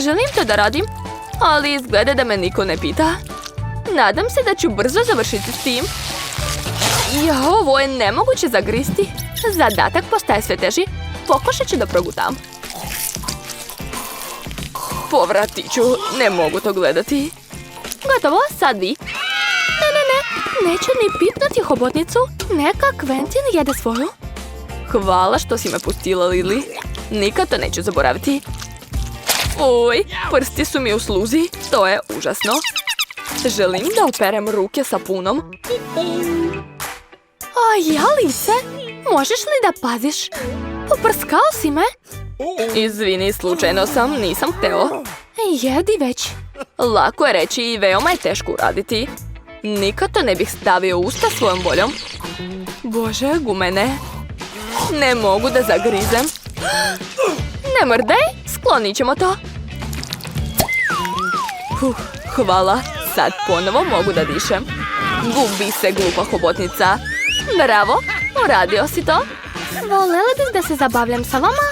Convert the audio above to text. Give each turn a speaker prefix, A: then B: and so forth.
A: Ne želim to da radim, ali izgleda da me niko ne pita. Nadam se da ću brzo završiti s tim. Ovo je nemoguće zagristi. Zadatak postaje sve teži. Pokušat ću da progutam. Povratiću, ne mogu to gledati. Gotovo, sad vi. Ne, neću ni pipnuti hobotnicu. Neka Quentin jede svoju. Hvala što si me pustila, Lily. Nikad to neću zaboraviti. Oj, prsti su mi u sluzi. To je užasno. Želim da operem ruke sapunom. A ja, lice? Možeš li da paziš? Poprskao si me? Izvini, slučajno sam, nisam hteo. Jedi već. Lako je reći i veoma je teško uraditi. Nikad to ne bih stavio u usta svojom voljom. Bože, gumene. Ne mogu da zagrizem. Ne mrdaj, sklonit ćemo to. Hvala, sad ponovo mogu da dišem. Gubi se, glupa hobotnica. Bravo, uradio si to. Volela bih da se zabavljam sa vama,